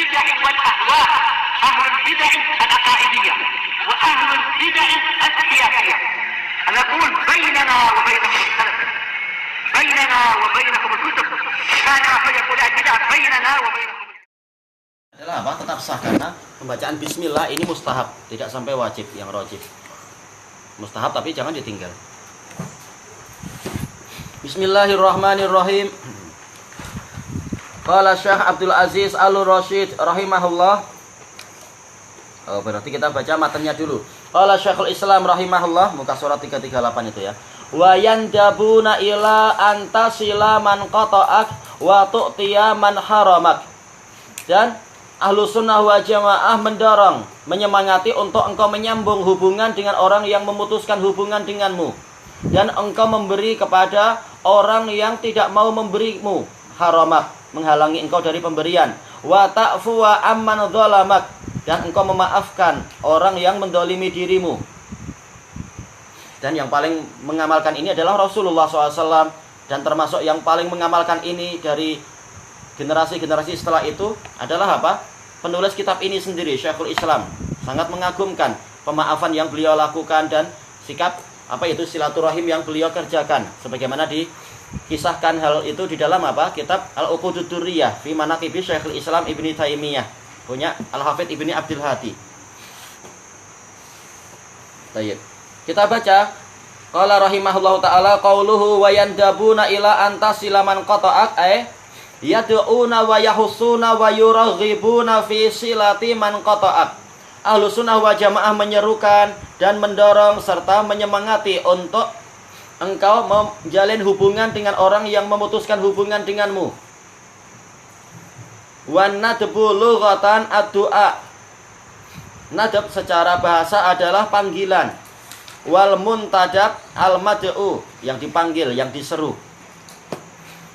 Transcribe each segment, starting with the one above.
البدع والأهواء، أهل البدع العقائدية وأهل البدع السياسية. نقول بيننا وبينكم السلف، بيننا وبينكم الكتب، كان فيقول البدع بيننا وبينكم. Adalah apa? Tetap sah karena pembacaan bismillah ini mustahab, tidak sampai wajib yang rajih. Mustahab tapi jangan ditinggal. Bismillahirrahmanirrahim. Qala Syekh Abdul Aziz Al-Rasyid rahimahullah. Oh, berarti kita baca matanya dulu. Qala Syekhul Islam rahimahullah, muka surat 338 itu ya. Wa yandabuna ila antasila man qata'ak wa tu'tiya man haramak. Dan Ahlu sunnah wa jamaah mendorong, menyemangati untuk engkau menyambung hubungan dengan orang yang memutuskan hubungan denganmu. Dan engkau memberi kepada orang yang tidak mau memberimu, haramak, menghalangi engkau dari pemberian. Wa ta'fuwa amman dhalamak, dan engkau memaafkan orang yang mendolimi dirimu. Dan yang paling mengamalkan ini adalah Rasulullah SAW. Dan termasuk yang paling mengamalkan ini dari generasi-generasi setelah itu adalah apa? Penulis kitab ini sendiri, Syekhul Islam. Sangat mengagumkan pemaafan yang beliau lakukan dan sikap silaturahim yang beliau kerjakan. Sebagaimana dikisahkan hal itu di dalam apa? Kitab Al-Uqudud Durriyah fi Manaqibi Syekhul Islam Ibnu Taimiyah, punya Al-Hafidz Ibnu Abdul Hadi. Baik. Kita baca qala rahimahullahu taala qauluhu wa yandabuna ila antasila man qata'ak yad'una wa yahussuna wa yuraghibuna fi silati man qata'ak. Ahlu sunnah wa jamaah menyerukan dan mendorong serta menyemangati untuk engkau menjalin hubungan dengan orang yang memutuskan hubungan denganmu. Wan nadbu lughatan ad-du'a. Nadab secara bahasa adalah panggilan. Wal muntadab al-mad'u, yang dipanggil, yang diseru.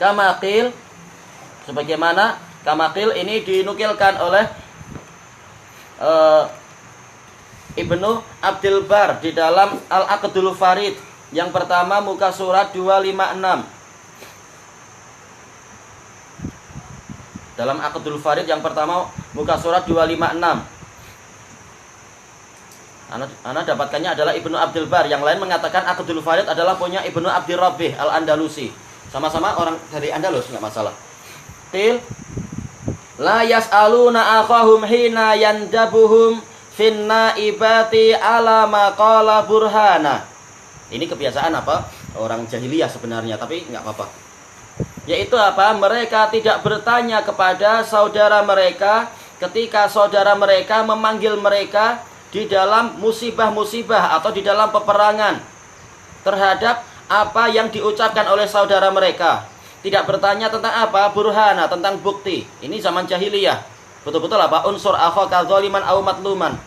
Kamakil, sebagaimana kamakil ini dinukilkan oleh Ibnu Abdul Bar di dalam Al-Aqdul Farid yang pertama muka surat 256. Dalam Aqdul Farid yang pertama muka surat 256. Ana dapatkannya adalah Ibnu Abdul Bar. Yang lain mengatakan Aqdul Farid adalah punya Ibnu Abdir Rabbih Al-Andalusi. Sama-sama orang dari Andalus, enggak masalah. La yas'aluna akhahum hina yandabuhum finna ibati ala maqala burhana. Ini kebiasaan apa? Orang jahiliyah sebenarnya, tapi enggak apa-apa. Yaitu apa? Mereka tidak bertanya kepada saudara mereka ketika saudara mereka memanggil mereka di dalam musibah-musibah atau di dalam peperangan terhadap apa yang diucapkan oleh saudara mereka. Tidak bertanya tentang apa? Burhana, tentang bukti. Ini zaman jahiliyah. Betul-betul apa? Unsur akhaka dzaliman aw matluman.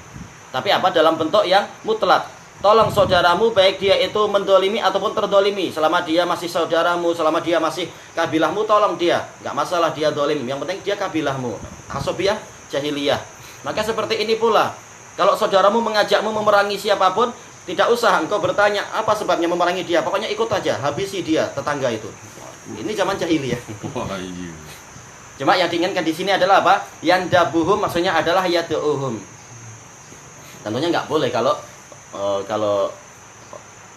Tapi apa? Dalam bentuk yang mutlak. Tolong saudaramu baik dia itu mendolimi ataupun terdolimi. Selama dia masih saudaramu, selama dia masih kabilahmu, tolong dia. Enggak masalah dia dolim. Yang penting dia kabilahmu. Asobiyah, jahiliyah. Maka seperti ini pula. Kalau saudaramu mengajakmu memerangi siapapun, tidak usah engkau bertanya apa sebabnya memerangi dia. Pokoknya ikut aja, habisi dia, tetangga itu. Ini zaman jahiliyah. Cuma yang diinginkan di sini adalah apa? Yandabuhum maksudnya adalah yad'uhum. Tentunya nggak boleh kalau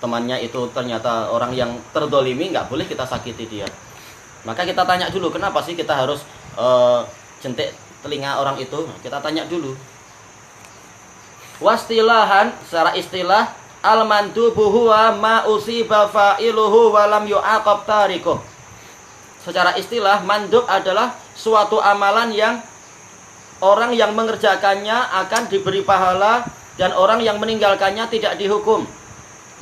temannya itu ternyata orang yang terdolimi, nggak boleh kita sakiti dia. Maka kita tanya dulu, kenapa sih kita harus jentik telinga orang itu? Kita tanya dulu. Wastilahan, secara istilah, al-mandubu huwa ma usiba fa'iluhu wa lam yu'aqab tarikuh. Secara istilah, mandub adalah suatu amalan yang orang yang mengerjakannya akan diberi pahala dan orang yang meninggalkannya tidak dihukum.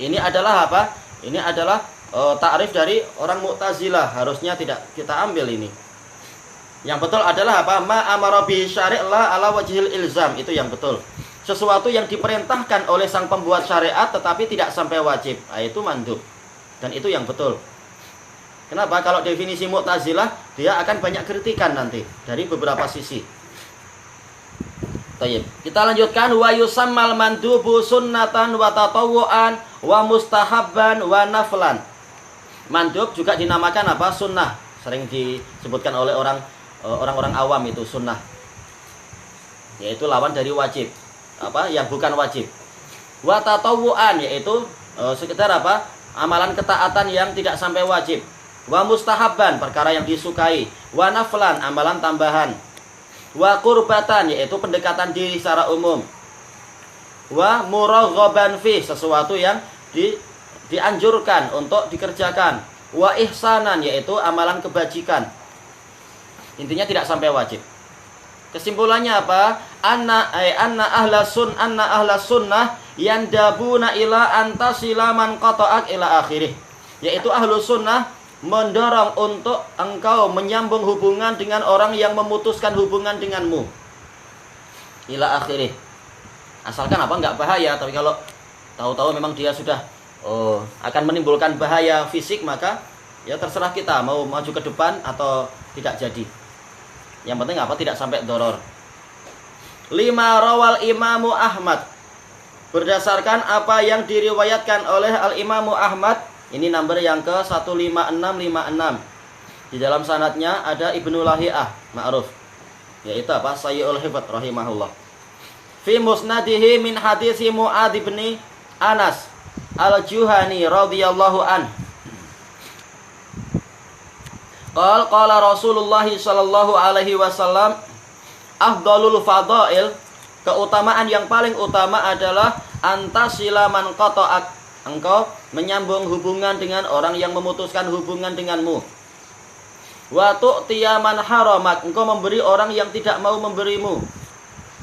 Ini adalah apa? Ini adalah ta'rif dari orang Mu'tazilah. Harusnya tidak kita ambil ini. Yang betul adalah apa? Ma amara bi syari'la ala wajhil ilzam. Itu yang betul. Sesuatu yang diperintahkan oleh sang pembuat syariat tetapi tidak sampai wajib. Nah, itu mandub. Dan itu yang betul. Kenapa? Kalau definisi Mu'tazilah, dia akan banyak kritikan nanti dari beberapa sisi. Tayyib. Kita lanjutkan, wa yusammal mandubu sunnatan wa tatawu'an wa mustahabban wa naflan. Mandub juga dinamakan apa? Sunnah. Sering disebutkan oleh orang-orang awam itu sunnah. yaitu lawan dari wajib. Apa? Yang bukan wajib. Wa tatawuan, yaitu sekedar apa? Amalan ketaatan yang tidak sampai wajib. Wa mustahabban, perkara yang disukai. Wa naflan, amalan tambahan. Wa qurbatan, yaitu pendekatan diri secara umum. Wa muraghaban fi, sesuatu yang dianjurkan untuk dikerjakan. Wa ihsanan, yaitu amalan kebajikan. Intinya tidak sampai wajib. Kesimpulannya apa? Anna ahla sunnah yandabuna ila antasila man qata'ak ila akhirih. Yaitu ahlu sunnah mendorong untuk engkau menyambung hubungan dengan orang yang memutuskan hubungan denganmu. Ila akhirih. Asalkan apa? Enggak bahaya. Tapi kalau tahu-tahu memang dia sudah akan menimbulkan bahaya fisik, maka ya terserah kita mau maju ke depan atau tidak jadi. Yang penting apa? Tidak sampai doror. 5 rawal Imamu Ahmad. Berdasarkan apa yang diriwayatkan oleh Al-Imamu Ahmad, ini nomor yang ke 15656. Di dalam sanadnya ada Ibnu Lahiyah, ma'ruf. Yaitu apa? Sayyul Hifdz rahimahullah. Fi musnadihi min hadisi Mu'adz bin Anas Al-Juhani radhiyallahu an. Qala Rasulullah sallallahu alaihi wasallam, afdalul fadail, keutamaan yang paling utama adalah antasila man qata'ak, engkau menyambung hubungan dengan orang yang memutuskan hubungan denganmu. Wa tu'tiya man haramak, engkau memberi orang yang tidak mau memberimu.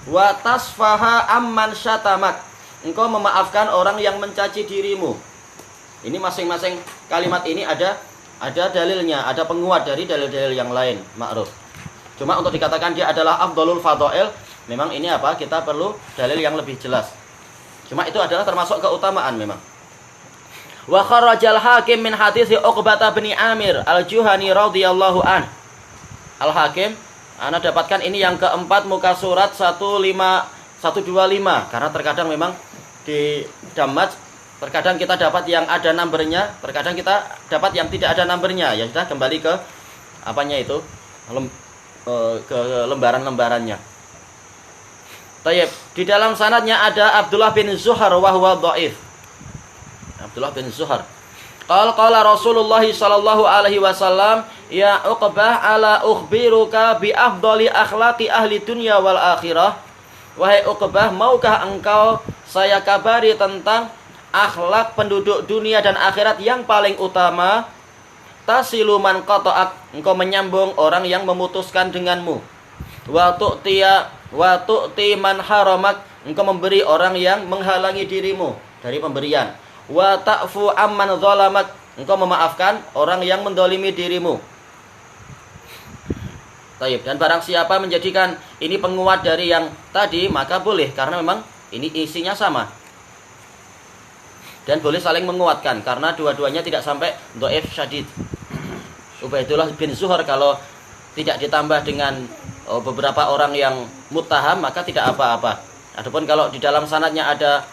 Wa tasfaha amman syatamak, engkau memaafkan orang yang mencaci dirimu. Ini masing-masing kalimat ini ada dalilnya, ada penguat dari dalil-dalil yang lain, ma'ruf. Cuma untuk dikatakan dia adalah afdalul fadail, memang ini apa? Kita perlu dalil yang lebih jelas. Cuma itu adalah termasuk keutamaan memang. Wa kharrajal Hakim min hadits Uqbah bin Amir Al-Juhani radhiyallahu an. Al-Hakim, ana dapatkan ini yang keempat muka surat 125, karena terkadang memang di Damaj terkadang kita dapat yang ada numbernya, terkadang kita dapat yang tidak ada numbernya. Ya sudah, kembali ke apanya itu, ke lembaran-lembarannya. Tayyib, di dalam sanadnya ada Abdullah bin Zuhar wa huwa dhaif. Abdullah bin Zuhar. Qala Rasulullah sallallahu alaihi wasallam, ya Uqbah, ala ukhbiruka bi afdali akhlaqi ahli dunya wal akhirah. Wahai Uqbah, maukah engkau saya kabari tentang akhlak penduduk dunia dan akhirat yang paling utama? Tasiluman qata'ak, engkau menyambung orang yang memutuskan denganmu. Wa tu'ti man haramak, engkau memberi orang yang menghalangi dirimu dari pemberian. Wa ta'fu amman zalamak, engkau memaafkan orang yang mendolimi dirimu. Taib. Dan barang siapa menjadikan ini penguat dari yang tadi, maka boleh, karena memang ini isinya sama. Dan boleh saling menguatkan, karena dua-duanya tidak sampai dhaif syadid. Ubaidullah bin Zuhar kalau tidak ditambah dengan beberapa orang yang muttaham, maka tidak apa-apa. Adapun kalau di dalam sanadnya ada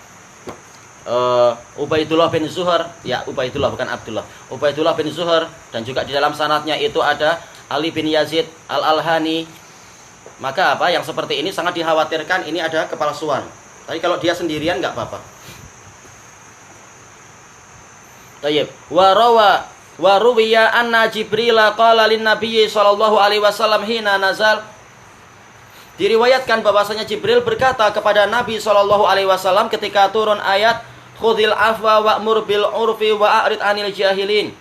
Ubaidullah bin Zuhar, ya Ubaidullah bukan Abdullah, Ubaidullah bin Zuhar, dan juga di dalam sanadnya itu ada Ali bin Yazid Al-Alhani, maka apa yang seperti ini sangat dikhawatirkan ini ada kepalsuan. Tapi kalau dia sendirian nggak apa-apa. Tayyib. Wa ruwiya anna Jibril qala lin Nabiy sallallahu alaihi wasallam hina nazal. Diriwayatkan bahwasanya Jibril berkata kepada Nabi sallallahu alaihi wasallam ketika turun ayat khudhil afwa wa'mur bil urfi wa a'rid 'anil jahilin.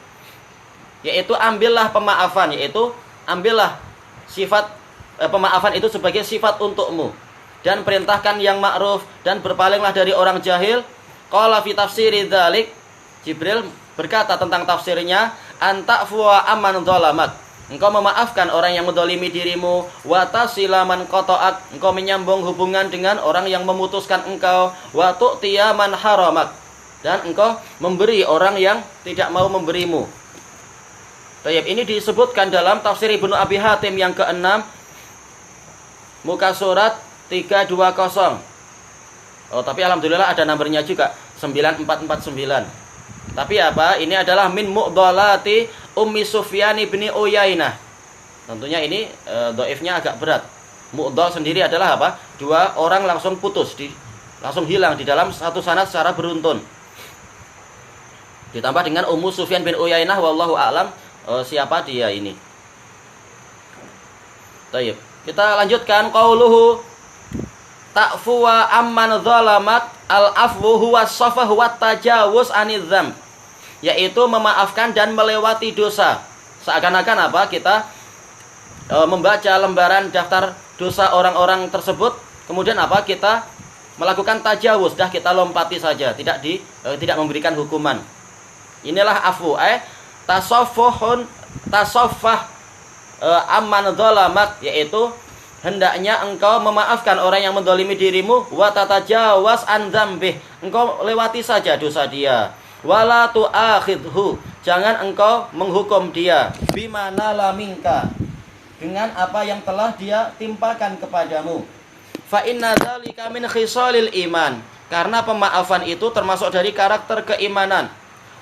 Yaitu ambillah pemaafan, yaitu ambillah sifat pemaafan itu sebagai sifat untukmu, dan perintahkan yang ma'ruf dan berpalinglah dari orang jahil. Qala fi tafsiri dzalik, Jibril berkata tentang tafsirnya, anta'fuwa amman dzalamak, engkau memaafkan orang yang mendolimi dirimu, wa tasila man qata'ak, engkau menyambung hubungan dengan orang yang memutuskan engkau, wa tu'tiya man haramak, dan engkau memberi orang yang tidak mau memberimu. Baik, ini disebutkan dalam tafsir Ibnu Abi Hatim yang ke-6 muka surat 320. Tapi alhamdulillah ada nomornya juga 9449. Tapi apa? Ini adalah min mu'dhalati Ummi Sufyan bin Uyainah. Tentunya ini dhaifnya agak berat. Mu'dhal sendiri adalah apa? Dua orang langsung putus, langsung hilang di dalam satu sanad secara beruntun. Ditambah dengan Ummu Sufyan bin Uyainah, wallahu a'lam siapa dia ini. Baik, kita lanjutkan qauluhu ta'fu wa amman zalamak al-afwu huwa safah wa tajawuz anidz dzam, yaitu memaafkan dan melewati dosa. Seakan-akan apa? Kita membaca lembaran daftar dosa orang-orang tersebut, kemudian apa? Kita melakukan tajawuz, dah kita lompati saja, tidak memberikan hukuman. Inilah afu, tasaffah amman dzalamak, yaitu hendaknya engkau memaafkan orang yang mendolimi dirimu, wa tatajawaz an dzambih, engkau lewati saja dosa dia, wala tu'akhidhu, jangan engkau menghukum dia, bima nala minka, dengan apa yang telah dia timpakan kepadamu. Fa inna dzalika min khisalil iman, karena pemaafan itu termasuk dari karakter keimanan.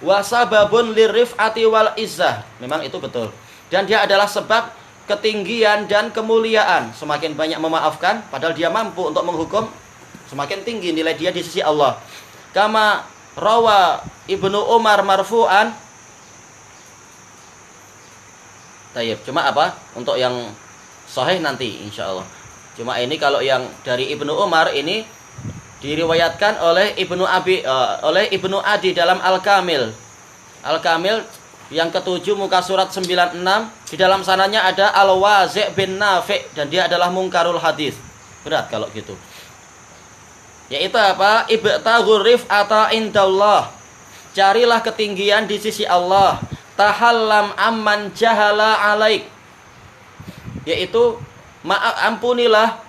Wa sababun lirif'ati wal izzah, memang itu betul, dan dia adalah sebab ketinggian dan kemuliaan. Semakin banyak memaafkan, padahal dia mampu untuk menghukum, semakin tinggi nilai dia di sisi Allah. Kama rawa Ibnu Umar marfu'an. Tayyib, cuma apa? Untuk yang sahih nanti insyaallah. Cuma ini kalau yang dari Ibnu Umar ini diriwayatkan oleh Ibnu Adi dalam Al-Kamil. Al-Kamil yang ketujuh muka surat 96, di dalam sananya ada Al-Wazi' bin Nafi' dan dia adalah mungkarul hadis. Berat kalau gitu. Yaitu apa? Ibtaghur rif'ata indallah. Carilah ketinggian di sisi Allah. Tahallam amman jahala alaik. Yaitu ampunilah,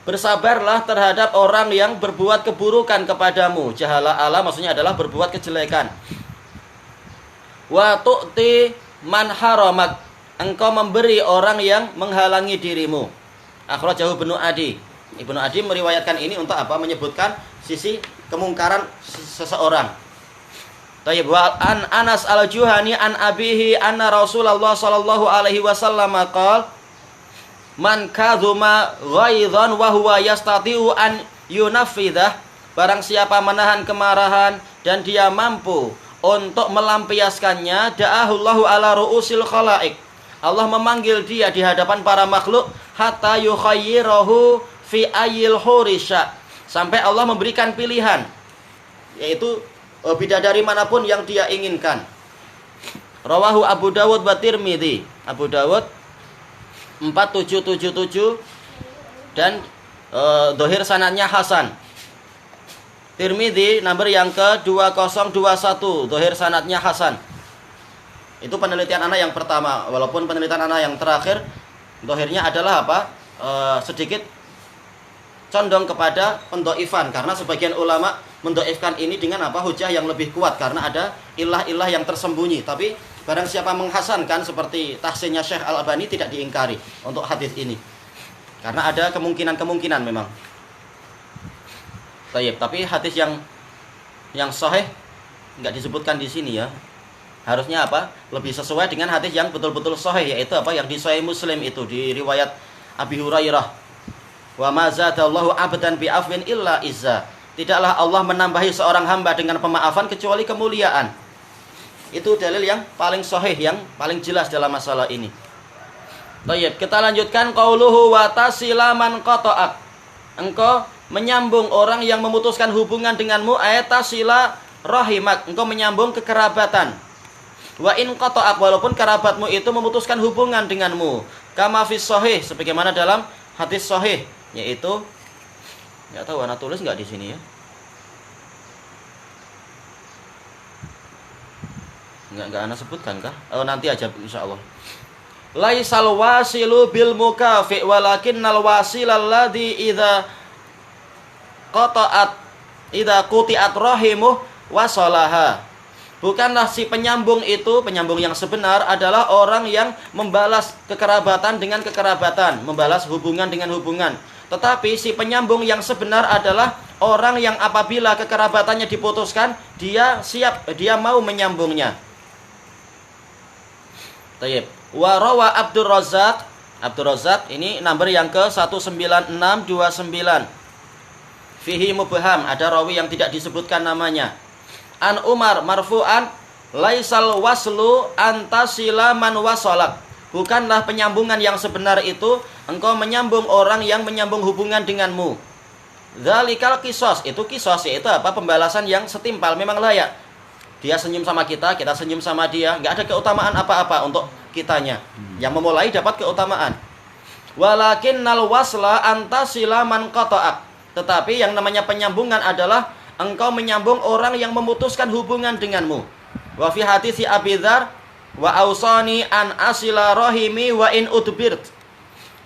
bersabarlah terhadap orang yang berbuat keburukan kepadamu. Jahala ala maksudnya adalah berbuat kejelekan. Wa tu'ti man haramak, engkau memberi orang yang menghalangi dirimu. Akhrajahu Ibnu Adi. Ibnu Adi meriwayatkan ini untuk apa? Menyebutkan sisi kemungkaran seseorang. Tayyib, wa an Anas al-Juhani an abihi anna Rasulullah sallallahu alaihi wasallam qala man kadzuma ghaidhan wa huwa yastati'u an yunaffidah, barang siapa menahan kemarahan dan dia mampu untuk melampiaskannya, da'ahullahu ala ru'usil khalaik, Allah memanggil dia di hadapan para makhluk, hatta yukhayyirahu fi ayil hurisha, sampai Allah memberikan pilihan, yaitu bidadari manapun yang dia inginkan. Rawahu Abu Dawud wa Tirmidzi. Abu Dawud 4777 dan dohir sanadnya hasan. Tirmidzi nomor yang ke-2021, dohir sanadnya hasan. Itu penelitian anak yang pertama, walaupun penelitian anak yang terakhir dohirnya adalah apa? Sedikit condong kepada pendoifan, karena sebagian ulama mendoifkan ini dengan apa? Hujah yang lebih kuat, karena ada ilah-ilah yang tersembunyi. Tapi barang siapa menghasankan seperti tahsinnya Syekh Al-Albani tidak diingkari untuk hadis ini, karena ada kemungkinan memang. Tayyib, tapi hadis yang sahih enggak disebutkan di sini ya. Harusnya apa? Lebih sesuai dengan hadis yang betul-betul sahih, yaitu apa? Yang di Sahih Muslim itu di riwayat Abi Hurairah. Wa ma zadallahu 'abdan bi afwin illa izza. Tidaklah Allah menambahi seorang hamba dengan pemaafan kecuali kemuliaan. Itu dalil yang paling sahih, yang paling jelas dalam masalah ini. Tayyib, kita lanjutkan qauluhu wa tasilaman qata'ak. Engkau menyambung orang yang memutuskan hubungan denganmu, ayatasila rahimak, engkau menyambung kekerabatan. Wa in qata'ak, walaupun kerabatmu itu memutuskan hubungan denganmu, kama fis sahih, sebagaimana dalam hadis sahih, yaitu enggak tahu ana tulis enggak di sini ya. Enggak ana sebutkan kah? Oh, nanti aja insyaallah. Laisal wasilu bil mukafi walakinnal wasilal ladzi idza quti'at rahimuh wasalaha. Bukanlah si penyambung itu, penyambung yang sebenar adalah orang yang membalas kekerabatan dengan kekerabatan, membalas hubungan dengan hubungan. Tetapi si penyambung yang sebenar adalah orang yang apabila kekerabatannya diputuskan, dia siap, dia mau menyambungnya. Tayyib. Wa rawa Abdur Razzaq Abdur Razzaq ini nomor yang ke 19629. Fihi mubham, ada rawi yang tidak disebutkan namanya. An Umar marfu'an, laisal waslu antasila man wasolak. Bukanlah penyambungan yang sebenar itu engkau menyambung orang yang menyambung hubungan denganmu. Dzalikal qisas, itu qisas, yaitu apa? Pembalasan yang setimpal, memang layak. Dia senyum sama kita, kita senyum sama dia, nggak ada keutamaan apa-apa untuk kitanya. Yang memulai dapat keutamaan. Walakinnal wasla antasila man qata'ak. Tetapi yang namanya penyambungan adalah engkau menyambung orang yang memutuskan hubungan denganmu. Wa fi hadits Abi Dzar wa ausani an asila rahimi wa in udbirt.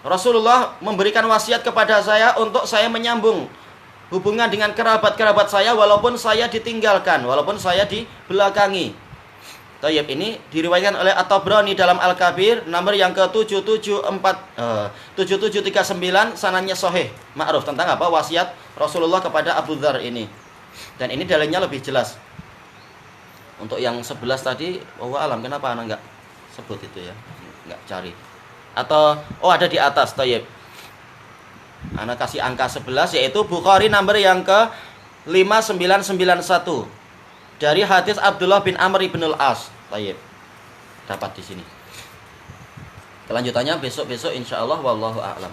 Rasulullah memberikan wasiat kepada saya untuk saya menyambung hubungan dengan kerabat-kerabat saya walaupun saya ditinggalkan, walaupun saya dibelakangi. Tayyib, ini diriwayatkan oleh At-Tabrani dalam Al-Kabir nomor yang ke-7739, sanadnya sahih, ma'ruf, tentang apa? Wasiat Rasulullah kepada Abu Dzar ini. Dan ini dalilnya lebih jelas. Untuk yang 11 tadi, alam, kenapa anak enggak sebut itu ya? Enggak cari. Atau ada di atas, tayyib. Anak kasih angka 11, yaitu Bukhari nomor yang ke 5991 dari hadis Abdullah bin Amr bin Al-As. Tayyib, dapat di sini. Kelanjutannya besok-besok insyaallah, wallahu a'lam.